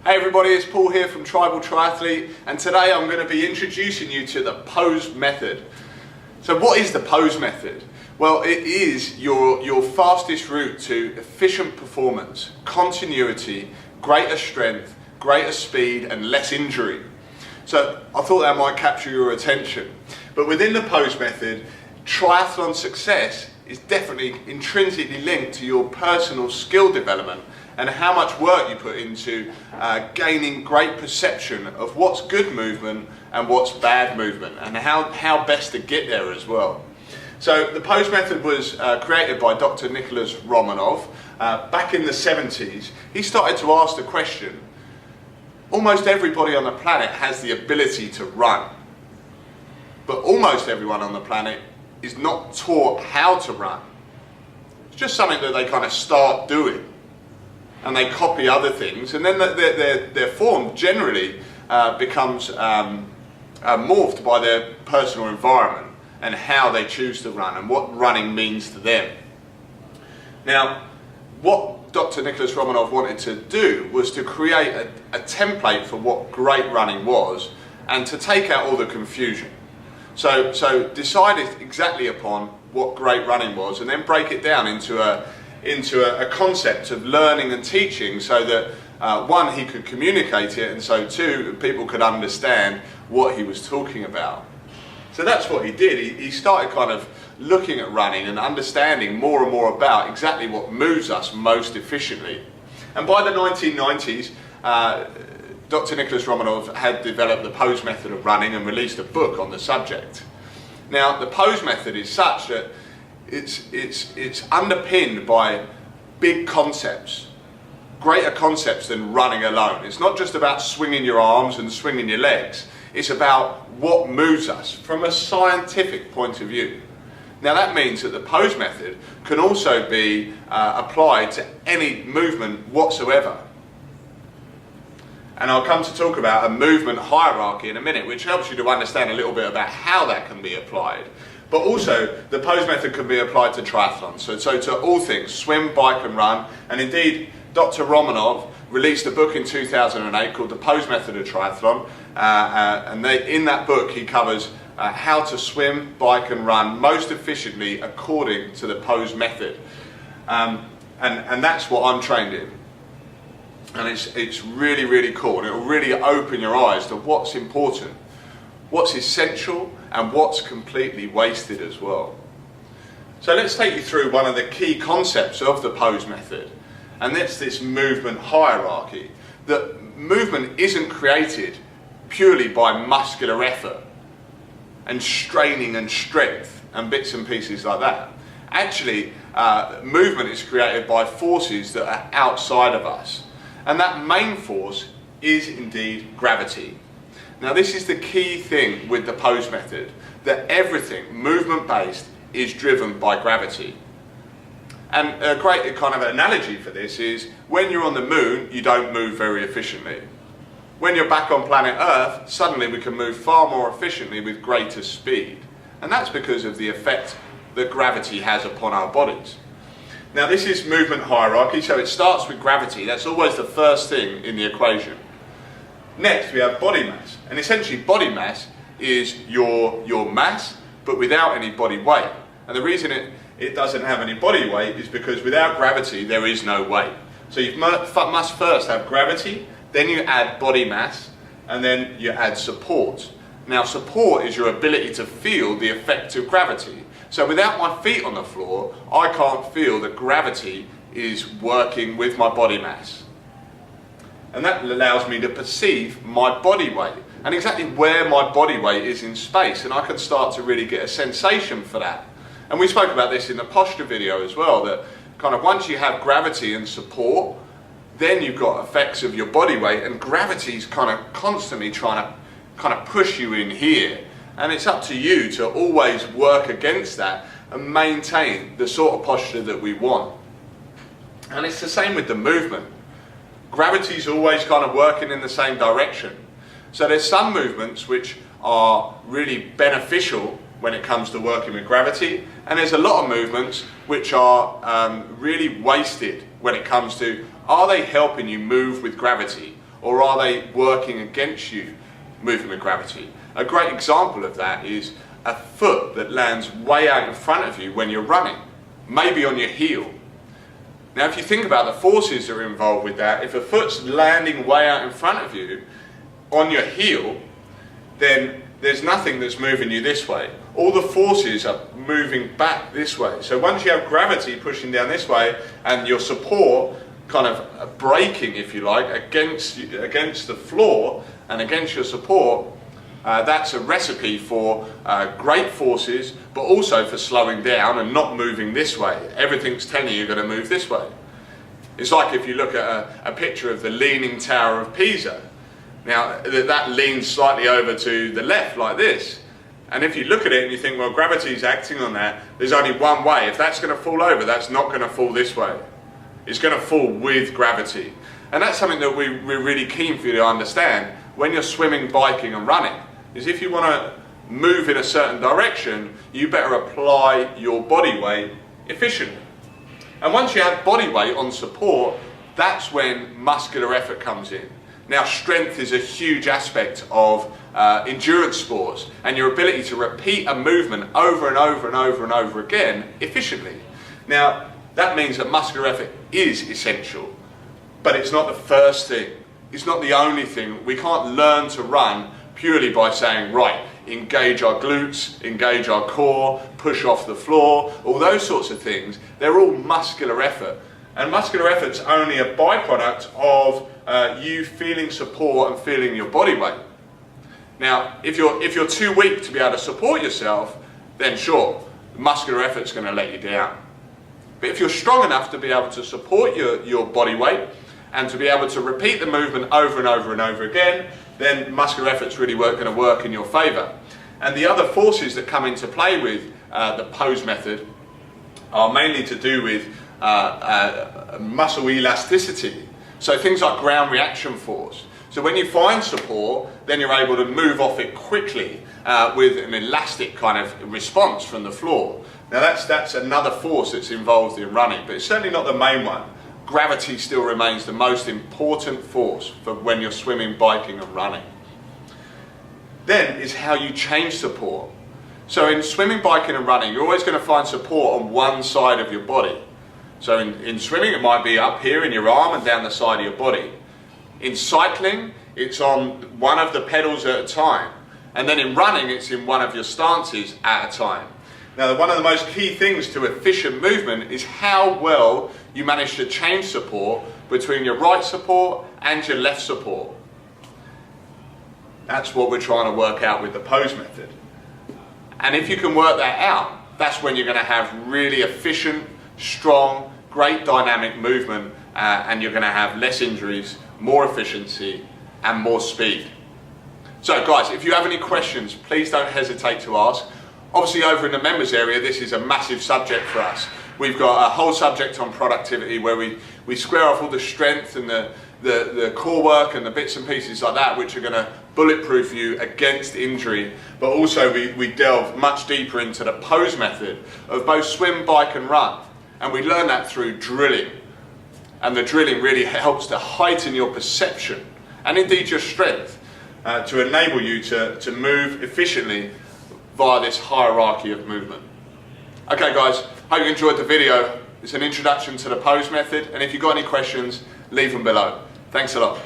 Hey everybody, it's Paul here from Triathlete, and today I'm going to be introducing you to the pose method. So what is the pose method? Well, it is your fastest route to efficient performance, continuity, greater strength, greater speed and less injury. So I thought that might capture your attention. But within the pose method, triathlon success is definitely intrinsically linked to your personal skill development and how much work you put into gaining great perception of what's good movement and what's bad movement, and how best to get there as well. So the pose method was created by Dr. Nicholas Romanov back in the 70s. He started to ask the question, almost everybody on the planet has the ability to run, but almost everyone on the planet is not taught how to run. It's just something that they kind of start doing, and they copy other things, and then their form generally becomes morphed by their personal environment and how they choose to run and what running means to them. Now, what Dr. Nicholas Romanov wanted to do was to create a template for what great running was and to take out all the confusion. So decided exactly upon what great running was, and then break it down into a concept of learning and teaching, so that one, he could communicate it, and so two, people could understand what he was talking about. So that's what he did. He started kind of looking at running and understanding more and more about exactly what moves us most efficiently. And by the 1990s, Dr. Nicholas Romanov had developed the pose method of running and released a book on the subject. Now, the pose method is such that it's underpinned by big concepts, greater concepts than running alone. It's not just about swinging your arms and swinging your legs. It's about what moves us from a scientific point of view. Now that means that the pose method can also be applied to any movement whatsoever. And I'll come to talk about a movement hierarchy in a minute, which helps you to understand a little bit about how that can be applied. But also, the pose method can be applied to triathlon, so to all things, swim, bike and run. And indeed, Dr. Romanov released a book in 2008 called The Pose Method of Triathlon, and in that book he covers how to swim, bike and run most efficiently according to the pose method. And that's what I'm trained in. And it's really, really cool, and it will really open your eyes to what's important, what's essential, and what's completely wasted as well. So let's take you through one of the key concepts of the pose method, and that's this movement hierarchy. That movement isn't created purely by muscular effort and straining and strength and bits and pieces like that. Actually, movement is created by forces that are outside of us. And that main force is indeed gravity. Now this is the key thing with the pose method, that everything movement-based is driven by gravity. And a great kind of analogy for this is, when you're on the moon, you don't move very efficiently. When you're back on planet Earth, suddenly we can move far more efficiently with greater speed. And that's because of the effect that gravity has upon our bodies. Now this is movement hierarchy, so it starts with gravity. That's always the first thing in the equation. Next we have body mass, and essentially body mass is your mass but without any body weight. And the reason it doesn't have any body weight is because without gravity there is no weight. So you must first have gravity, then you add body mass, and then you add support. Now support is your ability to feel the effect of gravity. So without my feet on the floor, I can't feel that gravity is working with my body mass. And that allows me to perceive my body weight and exactly where my body weight is in space, and I can start to really get a sensation for that. And we spoke about this in the posture video as well, that kind of once you have gravity and support, then you've got effects of your body weight, and gravity's kind of constantly trying to kind of push you in here. And it's up to you to always work against that and maintain the sort of posture that we want. And it's the same with the movement. Gravity's always kind of working in the same direction. So there's some movements which are really beneficial when it comes to working with gravity, and there's a lot of movements which are really wasted when it comes to, are they helping you move with gravity, or are they working against you moving with gravity? A great example of that is a foot that lands way out in front of you when you're running, maybe on your heel. Now if you think about the forces that are involved with that, if a foot's landing way out in front of you on your heel, then there's nothing that's moving you this way. All the forces are moving back this way. So once you have gravity pushing down this way and your support kind of braking, if you like, against the floor and against your support, that's a recipe for great forces, but also for slowing down and not moving this way. Everything's telling you you're going to move this way. It's like if you look at a picture of the Leaning Tower of Pisa. Now that leans slightly over to the left like this. And if you look at it and you think, well, gravity's acting on that, there's only one way. If that's going to fall over, that's not going to fall this way. It's going to fall with gravity. And that's something that we're really keen for you to understand when you're swimming, biking and running, is if you want to move in a certain direction, you better apply your body weight efficiently. And once you have body weight on support, that's when muscular effort comes in. Now, strength is a huge aspect of endurance sports, and your ability to repeat a movement over and over and over and over again efficiently. Now, that means that muscular effort is essential, but it's not the first thing. It's not the only thing. We can't learn to run purely by saying, right, engage our glutes, engage our core, push off the floor, all those sorts of things. They're all muscular effort. And muscular effort's only a byproduct of you feeling support and feeling your body weight. Now, if you're too weak to be able to support yourself, then sure, muscular effort's going to let you down. But if you're strong enough to be able to support your body weight and to be able to repeat the movement over and over and over again, then muscular effort's really going to work in your favour. And the other forces that come into play with the pose method are mainly to do with muscle elasticity. So things like ground reaction force. So when you find support, then you're able to move off it quickly with an elastic kind of response from the floor. Now that's another force that's involved in running, but it's certainly not the main one. Gravity still remains the most important force for when you're swimming, biking and running. Then is how you change support. So in swimming, biking and running, you're always going to find support on one side of your body. So in swimming, it might be up here in your arm and down the side of your body. In cycling, it's on one of the pedals at a time. And then in running, it's in one of your stances at a time. Now, one of the most key things to efficient movement is how well you manage to change support between your right support and your left support. That's what we're trying to work out with the pose method. And if you can work that out, that's when you're going to have really efficient, strong, great dynamic movement, and you're going to have less injuries, more efficiency and more speed. So guys, if you have any questions, please don't hesitate to ask. Obviously over in the members area, this is a massive subject for us. We've got a whole subject on productivity where we square off all the strength and the core work and the bits and pieces like that, which are going to bulletproof you against injury. But also we delve much deeper into the pose method of both swim, bike and run. And we learn that through drilling. And the drilling really helps to heighten your perception and indeed your strength to enable you to move efficiently via this hierarchy of movement. Okay guys, hope you enjoyed the video. It's an introduction to the pose method, and if you've got any questions, leave them below. Thanks a lot.